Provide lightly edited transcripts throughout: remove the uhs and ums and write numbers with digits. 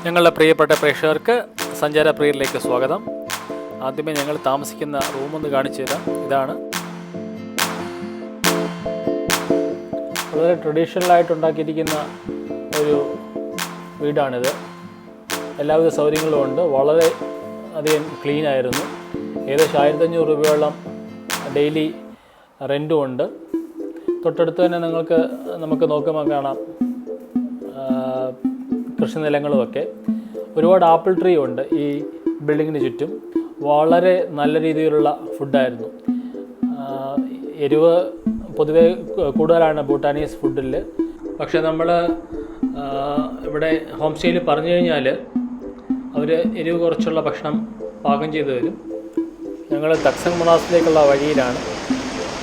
ഞങ്ങളുടെ പ്രിയപ്പെട്ട പ്രേക്ഷകർക്ക് സഞ്ചാരപ്രിയരിലേക്ക് സ്വാഗതം. ആദ്യമേ ഞങ്ങൾ താമസിക്കുന്ന റൂമൊന്ന് കാണിച്ചു തരാം. ഇതാണ് വളരെ ട്രഡീഷണലായിട്ട് ഉണ്ടാക്കിയിരിക്കുന്ന ഒരു വീടാണിത്. എല്ലാവിധ സൗകര്യങ്ങളും ഉണ്ട്. വളരെ അധികം ക്ലീനായിരുന്നു. ഏകദേശം 1500 രൂപയോളം ഡെയിലി റെൻറ്റും ഉണ്ട്. തൊട്ടടുത്ത് തന്നെ നമുക്ക് നോക്കുമ്പോൾ കാണാം കൃഷിനിലങ്ങളുമൊക്കെ. ഒരുപാട് ആപ്പിൾ ട്രീ ഉണ്ട് ഈ ബിൽഡിങ്ങിന് ചുറ്റും. വളരെ നല്ല രീതിയിലുള്ള ഫുഡായിരുന്നു. എരിവ് പൊതുവെ കൂടുതലാണ് ഭൂട്ടാനീസ് ഫുഡിൽ. പക്ഷേ നമ്മൾ ഇവിടെ ഹോം സ്റ്റേയിൽ പറഞ്ഞു കഴിഞ്ഞാൽ അവർ എരിവ് കുറച്ചുള്ള ഭക്ഷണം പാകം ചെയ്തു തരും. ഞങ്ങൾ തക്സങ് മൊണാസ്ട്രിയിലേക്കുള്ള വഴിയിലാണ്.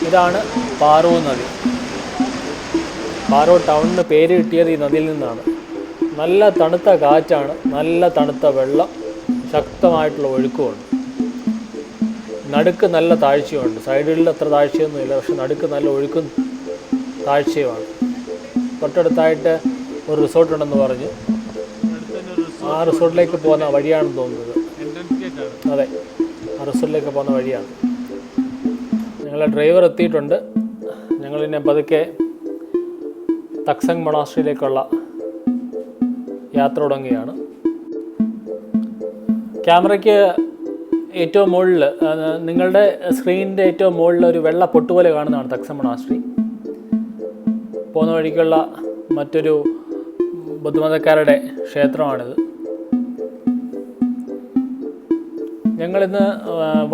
ഇതാണ് പാറോ നദി. പാറോ ടൗണിന് പേര് കിട്ടിയത് ഈ നദിയിൽ നിന്നാണ്. നല്ല തണുത്ത കാറ്റാണ്, നല്ല തണുത്ത വെള്ളം, ശക്തമായിട്ടുള്ള ഒഴുക്കുമുണ്ട്. നടുക്ക് നല്ല താഴ്ചയുണ്ട്. സൈഡിൽ അത്ര താഴ്ചയൊന്നുമില്ല, പക്ഷെ നടുക്ക് നല്ല ഒഴുക്കും താഴ്ചയുമാണ്. തൊട്ടടുത്തായിട്ട് ഒരു റിസോർട്ടുണ്ടെന്ന് പറഞ്ഞു. ആ റിസോർട്ടിലേക്ക് പോകുന്ന വഴിയാണെന്ന് തോന്നുന്നത്. അതെ, ആ റിസോർട്ടിലേക്ക് പോകുന്ന വഴിയാണ്. ഞങ്ങളെ ഡ്രൈവർ എത്തിയിട്ടുണ്ട്. ഞങ്ങളിന്നെ പതുക്കെ തക്സങ് മൊണാസ്ട്രിയിലേക്കുള്ള യാത്ര തുടങ്ങുകയാണ്. ക്യാമറയ്ക്ക് ഏറ്റവും മുകളിൽ, നിങ്ങളുടെ സ്ക്രീനിൻ്റെ ഏറ്റവും മുകളിൽ ഒരു വെള്ള പൊട്ടുപോലെ കാണുന്നതാണ് തക്സങ് മൊണാസ്ട്രി. പോകുന്ന വഴിക്കുള്ള മറ്റൊരു ബുദ്ധമതക്കാരുടെ ക്ഷേത്രമാണിത്. ഞങ്ങളിന്ന്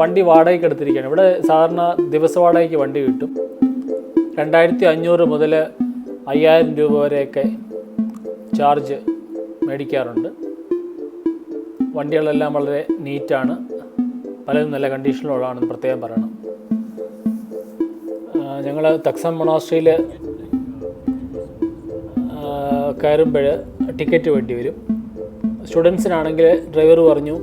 വണ്ടി വാടകയ്ക്ക് എടുത്തിരിക്കുകയാണ്. ഇവിടെ സാധാരണ ദിവസ വാടകയ്ക്ക് വണ്ടി കിട്ടും. 2500 മുതൽ 5000 രൂപ വരെയൊക്കെ ചാർജ് മേടിക്കാറുണ്ട്. വണ്ടികളെല്ലാം വളരെ നീറ്റാണ്. പലതും നല്ല കണ്ടീഷനിലുള്ളതാണെന്ന് പ്രത്യേകം പറയണം. ഞങ്ങൾ തക്സങ് മൊണാസ്ട്രിയിൽ കയറുമ്പോൾ ടിക്കറ്റ് വേണ്ടി വരും. സ്റ്റുഡൻസിനാണെങ്കിൽ ഡ്രൈവർ പറഞ്ഞു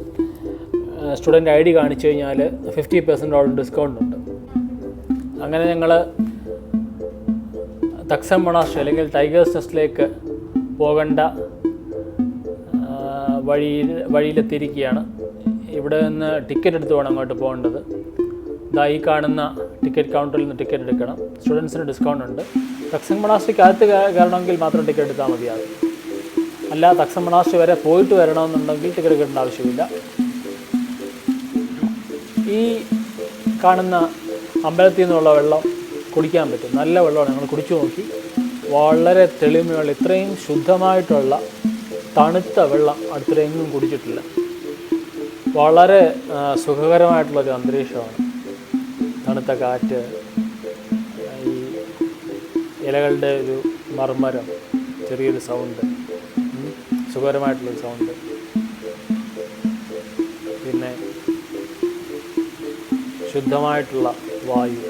സ്റ്റുഡൻ്റ് ID കാണിച്ചു കഴിഞ്ഞാൽ 50% ഡിസ്കൗണ്ട് ഉണ്ട്. അങ്ങനെ ഞങ്ങൾ തക്സങ് മൊണാസ്ട്രി അല്ലെങ്കിൽ ടൈഗേഴ്സ് നെസ്റ്റിലേക്ക് പോകേണ്ട വഴിയിലെത്തിയിരിക്കുകയാണ്. ഇവിടെ നിന്ന് ടിക്കറ്റ് എടുത്ത് വേണം അങ്ങോട്ട് പോകേണ്ടത്. ഈ കാണുന്ന ടിക്കറ്റ് കൗണ്ടറിൽ നിന്ന് ടിക്കറ്റ് എടുക്കണം. സ്റ്റുഡൻസിന് ഡിസ്കൗണ്ട് ഉണ്ട്. തക്സങ് മൊണാസ്ട്രിക്ക് അകത്ത് കയറണമെങ്കിൽ മാത്രം ടിക്കറ്റ് എടുത്താൽ മതിയാകും. അല്ല, തക്സങ് മൊണാസ്ട്രി വരെ പോയിട്ട് വരണമെന്നുണ്ടെങ്കിൽ ടിക്കറ്റ് എടുക്കേണ്ട ആവശ്യമില്ല. ഈ കാണുന്ന അമ്പലത്തിൽ നിന്നുള്ള വെള്ളം കുടിക്കാൻ പറ്റും. നല്ല വെള്ളമാണ്. ഞങ്ങൾ കുടിച്ചു നോക്കി. വളരെ തെളിമയുള്ള, ഇത്രയും ശുദ്ധമായിട്ടുള്ള തണുത്ത വെള്ളം അടുത്തിടെങ്ങും കുടിച്ചിട്ടില്ല. വളരെ സുഖകരമായിട്ടുള്ളൊരു അന്തരീക്ഷമാണ്. തണുത്ത കാറ്റ്, ഈ ഇലകളുടെ ഒരു മർമ്മരം, ചെറിയൊരു സൗണ്ട്, സുഖകരമായിട്ടുള്ളൊരു സൗണ്ട്, പിന്നെ ശുദ്ധമായിട്ടുള്ള വായു.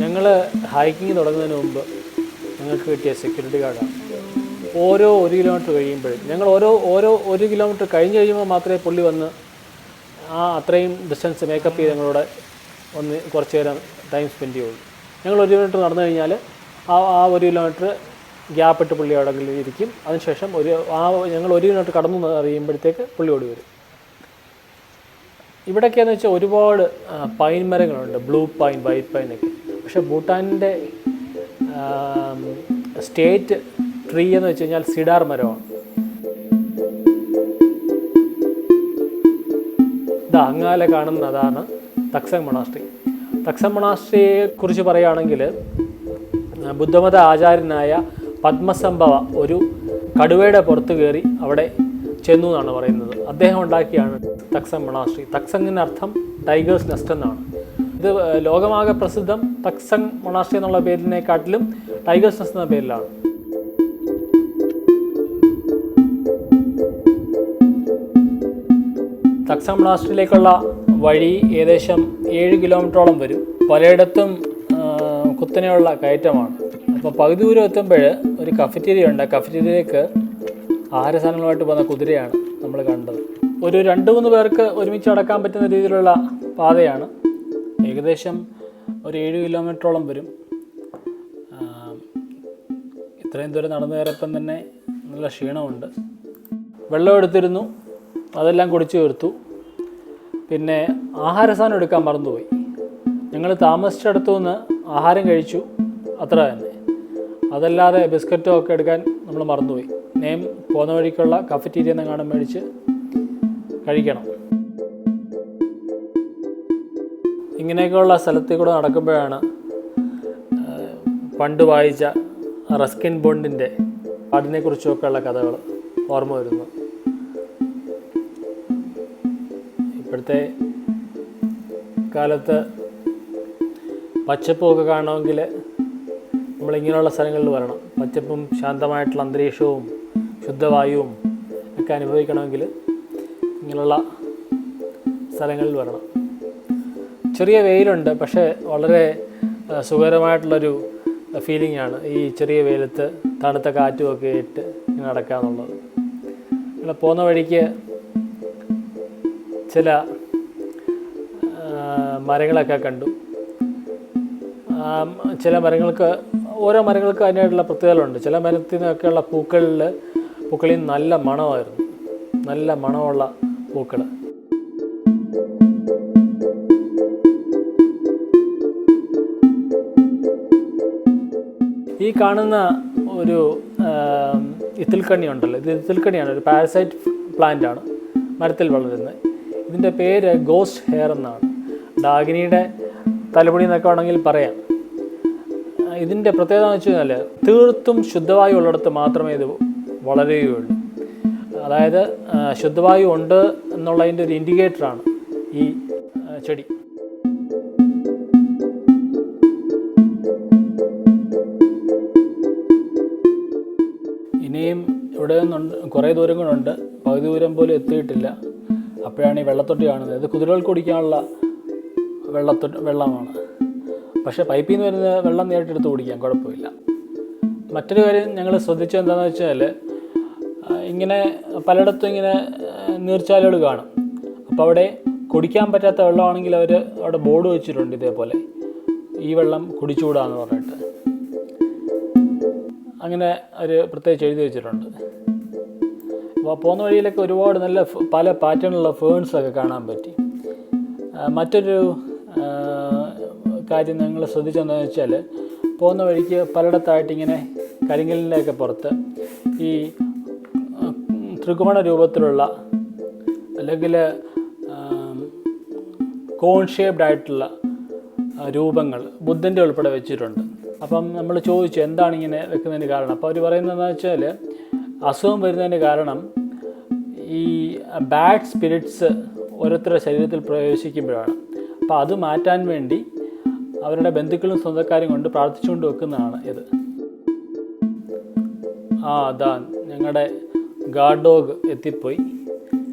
ഞങ്ങൾ ഹൈക്കിങ് തുടങ്ങുന്നതിന് മുമ്പ് ഞങ്ങൾക്ക് കിട്ടിയ സെക്യൂരിറ്റി ഗാർഡാണ്. ഓരോ 1 കിലോമീറ്റർ കഴിയുമ്പോഴും ഞങ്ങൾ ഓരോ 1 കിലോമീറ്റർ കഴിഞ്ഞ് കഴിയുമ്പോൾ മാത്രമേ പുള്ളി വന്ന് അത്രയും ഡിസ്റ്റൻസ് മേക്കപ്പ് ചെയ്ത് ഞങ്ങളോട് ഒന്ന് കുറച്ച് നേരം ടൈം സ്പെൻഡ് ചെയ്യുള്ളൂ. ഞങ്ങൾ 1 കിലോമീറ്റർ നടന്നു കഴിഞ്ഞാൽ ആ 1 കിലോമീറ്റർ ഗ്യാപ്പിട്ട് പുള്ളി അവിടെ ഇരിക്കും. അതിനുശേഷം ഞങ്ങൾ 1 കിലോമീറ്റർ കടന്നു അറിയുമ്പോഴത്തേക്ക് പുള്ളി ഓടി വരും. ഇവിടെയൊക്കെയെന്ന് വെച്ചാൽ ഒരുപാട് പൈൻ മരങ്ങളുണ്ട്. ബ്ലൂ പൈൻ, വൈറ്റ് പൈനൊക്കെ. പക്ഷേ ഭൂട്ടാനിൻ്റെ സ്റ്റേറ്റ് ട്രീ എന്ന് വെച്ച് കഴിഞ്ഞാൽ സിഡാർ മരമാണ്. അങ്ങാലെ കാണുന്നതാണ് തക്സങ് മൊണാസ്ട്രി. തക്സങ് മൊണാസ്ട്രിയെക്കുറിച്ച് പറയുകയാണെങ്കിൽ ബുദ്ധമത ആചാര്യനായ പത്മസംഭവ ഒരു കടുവയുടെ പുറത്ത് കയറി അവിടെ ചെന്നു എന്നാണ് പറയുന്നത്. അദ്ദേഹം ഉണ്ടാക്കിയാണ് തക്സങ് മൊണാസ്ട്രി. തക്സങ്ങിനർത്ഥം ടൈഗേഴ്സ് നെസ്റ്റ് എന്നാണ്. ഇത് ലോകമാകെ പ്രസിദ്ധം തക്സങ് മൊണാസ്ട്രി എന്നുള്ള പേരിനെക്കാട്ടിലും ടൈഗേഴ്സ് നെസ്റ്റ് എന്ന പേരിലാണ്. തക്സങ് മൊണാസ്ട്രിയിലേക്കുള്ള വഴി ഏകദേശം 7 കിലോമീറ്ററോളം വരും. പലയിടത്തും കുത്തനെയുള്ള കയറ്റമാണ്. അപ്പോൾ പകുതി ദൂരം എത്തുമ്പോൾ ഒരു കഫറ്റീരിയ ഉണ്ട്. കഫറ്റീരിയയിലേക്ക് ആഹാരസാധനങ്ങളുമായിട്ട് പോകുന്ന കുതിരയാണ് നമ്മൾ കണ്ടത്. ഒരു 2-3 പേർക്ക് ഒരുമിച്ച് നടക്കാൻ പറ്റുന്ന രീതിയിലുള്ള പാതയാണ്. ഏകദേശം ഒരു 7 കിലോമീറ്ററോളം വരും. ഇത്രയും ദൂരം നടന്നു കയറിയപ്പം തന്നെ നല്ല ക്ഷീണമുണ്ട്. വെള്ളം എടുത്തിരുന്നു, അതെല്ലാം കുടിച്ചു തീർത്തു. പിന്നെ ആഹാരസാധനം എടുക്കാൻ മറന്നുപോയി. ഞങ്ങൾ താമസിച്ചിടത്തു നിന്ന് ആഹാരം കഴിച്ചു, അത്ര തന്നെ. അതല്ലാതെ ബിസ്ക്കറ്റോ ഒക്കെ എടുക്കാൻ നമ്മൾ മറന്നുപോയി. ഇനിയും പോകുന്ന വഴിക്കുള്ള കഫറ്റീരിയ എന്നെങ്ങാനും മേടിച്ച് കഴിക്കണം. ഇങ്ങനെയൊക്കെയുള്ള സ്ഥലത്തിൽ കൂടെ നടക്കുമ്പോഴാണ് പണ്ട് വായിച്ച റസ്കിൻ ബോണ്ടിൻ്റെ കാടിനെക്കുറിച്ചൊക്കെയുള്ള കഥകൾ ഓർമ്മ വരുന്നു. ഇപ്പോഴത്തെ കാലത്ത് പച്ചപ്പൊക്കെ കാണണമെങ്കിൽ നമ്മളിങ്ങനെയുള്ള സ്ഥലങ്ങളിൽ വരണം. പച്ചപ്പും ശാന്തമായിട്ടുള്ള അന്തരീക്ഷവും ശുദ്ധവായുവും ഒക്കെ അനുഭവിക്കണമെങ്കിൽ ഇങ്ങനെയുള്ള സ്ഥലങ്ങളിൽ വരണം. ചെറിയ വെയിലുണ്ട്, പക്ഷേ വളരെ സുഖകരമായിട്ടുള്ളൊരു ഫീലിംഗാണ് ഈ ചെറിയ വെയിലത്ത് തണുത്ത കാറ്റുമൊക്കെ ഇട്ട് ഇങ്ങനെ നടക്കുക എന്നുള്ളത്. അങ്ങനെ പോകുന്ന വഴിക്ക് ചില മരങ്ങളൊക്കെ കണ്ടു. ചില മരങ്ങൾക്ക്, ഓരോ മരങ്ങൾക്കും അതിനായിട്ടുള്ള പ്രത്യേകതകളുണ്ട്. ചില മരത്തിൽ നിന്നൊക്കെയുള്ള പൂക്കളിൽ നല്ല മണമായിരുന്നു, നല്ല മണമുള്ള പൂക്കൾ. ഈ കാണുന്ന ഒരു ഇത്തിൽക്കണ്ണി ഉണ്ടല്ലോ, ഇത് ഇത്തിൽക്കണ്ണിയാണ്, ഒരു പാരസൈറ്റ് പ്ലാന്റാണ്, മരത്തിൽ വളരുന്നത്. ഇതിൻ്റെ പേര് ഗോസ്റ്റ് ഹെയർ എന്നാണ്. ഡാഗിനിയുടെ തലമുടി എന്നൊക്കെ വേണമെങ്കിൽ പറയാം. ഇതിൻ്റെ പ്രത്യേകത എന്ന് വെച്ച് കഴിഞ്ഞാൽ തീർത്തും ശുദ്ധവായു ഉള്ളിടത്ത് മാത്രമേ ഇത് വളരുകയുള്ളൂ. അതായത് ശുദ്ധവായു ഉണ്ട് എന്നുള്ളതിൻ്റെ ഒരു ഇൻഡിക്കേറ്ററാണ് ഈ ചെടി. ഇനിയും ഇവിടെ നിന്നുണ്ട്, കുറേ ദൂരം കൂടെ, പകുതി ദൂരം പോലും എത്തിയിട്ടില്ല. അപ്പോഴാണ് ഈ വെള്ളത്തൊട്ടി കാണുന്നത്. ഇത് കുതിരകൾക്ക് കുടിക്കാനുള്ള വെള്ളമാണ്. പക്ഷേ പൈപ്പിൽ നിന്ന് വരുന്ന വെള്ളം നേരിട്ടെടുത്ത് കുടിക്കാം, കുഴപ്പമില്ല. മറ്റൊരു കാര്യം ഞങ്ങൾ ശ്രദ്ധിച്ചത് എന്താണെന്ന് വെച്ചാൽ, ഇങ്ങനെ പലയിടത്തും ഇങ്ങനെ നീർച്ചാലുകൾ കാണും. അപ്പോൾ അവിടെ കുടിക്കാൻ പറ്റാത്ത വെള്ളമാണെങ്കിൽ അവർ അവിടെ ബോർഡ് വെച്ചിട്ടുണ്ട്, ഇതേപോലെ ഈ വെള്ളം കുടിച്ചുകൂടാന്ന് പറഞ്ഞിട്ട്. അങ്ങനെ ഒരു പ്രത്യേകിച്ച് എഴുതി വെച്ചിട്ടുണ്ട്. അപ്പോൾ പോകുന്ന വഴിയിലൊക്കെ ഒരുപാട് നല്ല പല പാറ്റേണിലുള്ള ഫേൺസൊക്കെ കാണാൻ പറ്റി. മറ്റൊരു കാര്യം ഞങ്ങൾ ശ്രദ്ധിച്ചതെന്ന് വെച്ചാൽ, പോകുന്ന വഴിക്ക് പലയിടത്തായിട്ട് ഇങ്ങനെ കരിങ്കലിൻ്റെയൊക്കെ പുറത്ത് ഈ ത്രികോണ രൂപത്തിലുള്ള അല്ലെങ്കിൽ കോൺ ഷേപ്ഡ് ആയിട്ടുള്ള രൂപങ്ങൾ ബുദ്ധൻ്റെ ഉൾപ്പെടെ വെച്ചിട്ടുണ്ട്. അപ്പം നമ്മൾ ചോദിച്ചു എന്താണ് ഇങ്ങനെ വെക്കുന്നതിന് കാരണം. അപ്പോൾ അവർ പറയുന്നതെന്ന് വെച്ചാൽ, അസുഖം വരുന്നതിന് കാരണം ഈ ബാഡ് സ്പിരിറ്റ്സ് ഓരോരുത്തരുടെ ശരീരത്തിൽ പ്രവേശിക്കുമ്പോഴാണ്. അപ്പോൾ അത് മാറ്റാൻ വേണ്ടി അവരുടെ ബന്ധുക്കളും സ്വന്തക്കാരും കൊണ്ട് പ്രാർത്ഥിച്ചുകൊണ്ട് വെക്കുന്നതാണ് ഇത്. അതാ ഞങ്ങളുടെ ഗാർഡ് ഡോഗ് എത്തിപ്പോയി.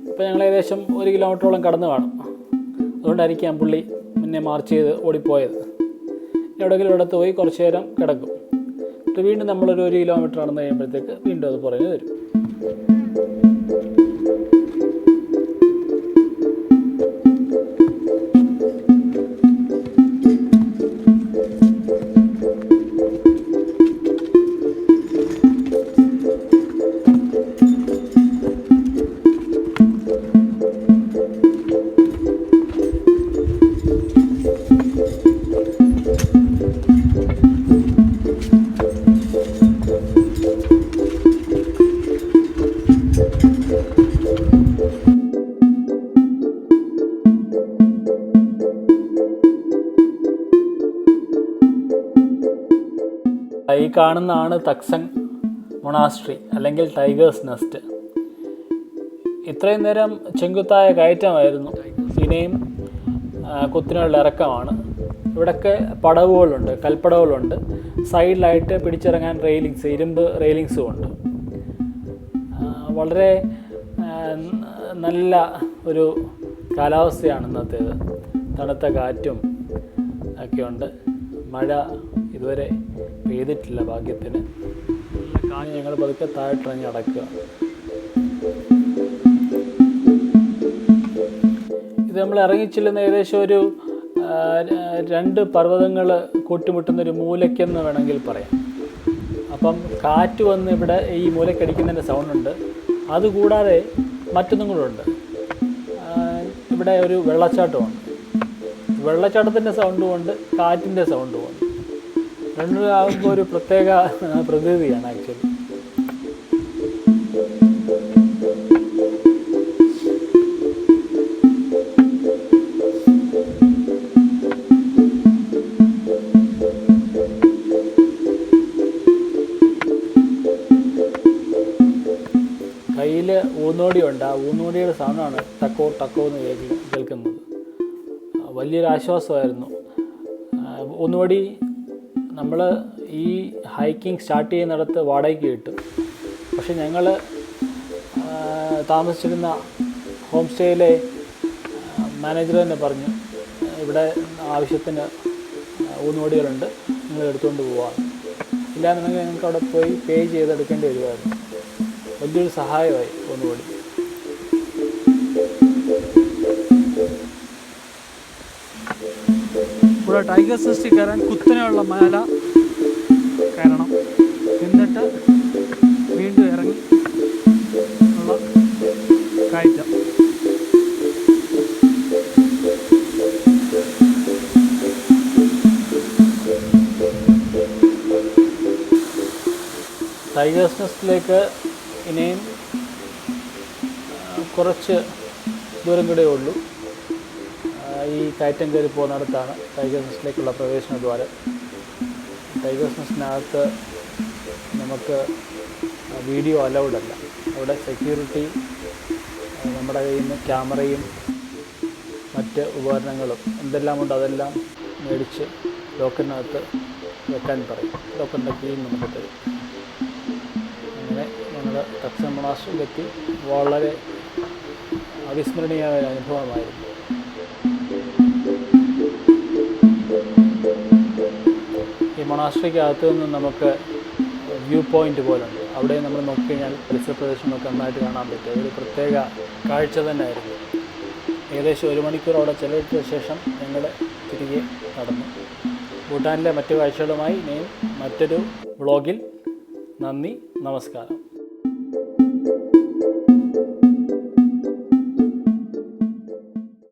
അപ്പോൾ ഞങ്ങൾ ഏകദേശം 1 കിലോമീറ്ററോളം കടന്നു കാണും. അതുകൊണ്ടായിരിക്കാം പുള്ളി മുന്നേ മാർച്ച് ചെയ്ത് ഓടിപ്പോയത്. എവിടെയെങ്കിലും ഇടത്ത് പോയി കുറച്ച് നേരം കിടക്കും. എന്നിട്ട് വീണ്ടും നമ്മളൊരു 1 കിലോമീറ്റർ നടന്ന് കഴിയുമ്പോഴത്തേക്ക് വീണ്ടും അത് പുറകെ വരും. ഈ കാണുന്നതാണ് തക്സങ് മൊണാസ്ട്രി അല്ലെങ്കിൽ ടൈഗേഴ്സ് നെസ്റ്റ്. ഇത്രയും നേരം ചെങ്കുത്തായ കയറ്റമായിരുന്നു, ഇനിയും കുത്തിനുള്ള ഇറക്കമാണ്. ഇവിടെയൊക്കെ പടവുകളുണ്ട്, കൽപ്പടവുകളുണ്ട്. സൈഡിലായിട്ട് പിടിച്ചിറങ്ങാൻ റെയിലിങ്സ്, ഇരുമ്പ് റെയിലിങ്സും ഉണ്ട്. വളരെ നല്ല ഒരു കാലാവസ്ഥയാണ് ഇന്നത്തേത്. തണുത്ത കാറ്റും ഒക്കെയുണ്ട്. മഴ ഇതുവരെ പെയ്തിട്ടില്ല ഭാഗ്യത്തിന്. ഞങ്ങൾ പതുക്കെ താഴോട്ടിറങ്ങി നടക്കുക. ഇത് നമ്മൾ ഇറങ്ങിച്ചെല്ലുന്ന ഏകദേശം ഒരു 2 പർവ്വതങ്ങൾ കൂട്ടിമുട്ടുന്നൊരു മൂലയ്ക്കെന്ന് വേണമെങ്കിൽ പറയാം. ആ അപ്പം കാറ്റ് വന്ന് ഇവിടെ ഈ മൂലക്കടിക്കുന്നതിൻ്റെ സൗണ്ടുണ്ട്. അതുകൂടാതെ മറ്റൊന്നും കൂടെ ഉണ്ട്. ഇവിടെ ഒരു വെള്ളച്ചാട്ടമുണ്ട്. വെള്ളച്ചാട്ടത്തിൻ്റെ സൗണ്ടും ഉണ്ട്, കാറ്റിൻ്റെ സൗണ്ടും ഉണ്ട്. രണ്ടും ആകുമ്പോൾ ഒരു പ്രത്യേക പ്രകൃതിയാണ് ആക്ച്വലി. കയ്യിൽ ഊന്നോടിയുണ്ട്. ആ ഊന്നോടിയുടെ സൗണ്ടാണ് ടക്കോ ടക്കോ എന്ന് കേൾക്കുന്നത്. വലിയൊരു ആശ്വാസമായിരുന്നു. ഊന്നോടി നമ്മൾ ഈ ഹൈക്കിംഗ് സ്റ്റാർട്ട് ചെയ്യുന്നിടത്ത് വാടകയ്ക്ക് കിട്ടും. പക്ഷെ ഞങ്ങൾ താമസിച്ചിരുന്ന ഹോം സ്റ്റേയിലെ മാനേജർ തന്നെ പറഞ്ഞു, ഇവിടെ ആവശ്യത്തിന് ഊന്നുവടികളുണ്ട്, നിങ്ങൾ എടുത്തുകൊണ്ട് പോകാം. ഇല്ലാന്നുണ്ടെങ്കിൽ ഞങ്ങൾക്ക് അവിടെ പോയി പേ ചെയ്തെടുക്കേണ്ടി വരുമായിരുന്നു. വലിയൊരു സഹായമായി ഊന്നുവടി. ഇവിടെ ടൈഗർ സൃഷ്ടി കയറാൻ കുത്തനെയുള്ള മല കയറണം, എന്നിട്ട് വീണ്ടും ഇറങ്ങി ഉള്ള കയറ്റം. ടൈഗേഴ്സ് നെസ്റ്റിലേക്ക് ഇനിയും കുറച്ച് ദൂരം കൂടെ ഉള്ളൂ. ഈ കയറ്റം കയറി പോകുന്നിടത്താണ് ടൈഗേഴ്സ് നെസ്റ്റിലേക്കുള്ള പ്രവേശന ദ്വാരം. ടൈഗേഴ്സ് നെസ്റ്റിനകത്ത് നമുക്ക് വീഡിയോ അലൗഡ് അല്ല. അവിടെ സെക്യൂരിറ്റി നമ്മുടെ കയ്യിൽ നിന്ന് ക്യാമറയും മറ്റ് ഉപകരണങ്ങളും എന്തെല്ലാം ഉണ്ട് അതെല്ലാം മേടിച്ച് ലോക്കറിനകത്ത് വെക്കാൻ പറയും. ലോക്കറിൻ്റെ കീയും നമുക്ക് തരും. അങ്ങനെ ഞങ്ങൾ തക്സങ് മൊണാസ്ട്രിയിലെത്തി. വളരെ അവിസ്മരണീയമായ ഒരു അനുഭവമായിരുന്നു. ഈ മൊണാസ്ട്രിക്കകത്ത് നിന്ന് നമുക്ക് വ്യൂ പോയിൻ്റ് പോലുണ്ട്. അവിടെ നമ്മൾ നോക്കിക്കഴിഞ്ഞാൽ പരിസര പ്രദേശങ്ങളൊക്കെ നന്നായിട്ട് കാണാൻ പറ്റും. ഒരു പ്രത്യേക കാഴ്ച തന്നെയായിരുന്നു. ഏകദേശം 1 മണിക്കൂർ അവിടെ ചെലവിട്ട ശേഷം ഞങ്ങൾ തിരികെ നടന്നു. ഭൂട്ടാനിലെ മറ്റു കാഴ്ചകളുമായി ഇനിയും മറ്റൊരു വ്ളോഗിൽ. നന്ദി, നമസ്കാരം.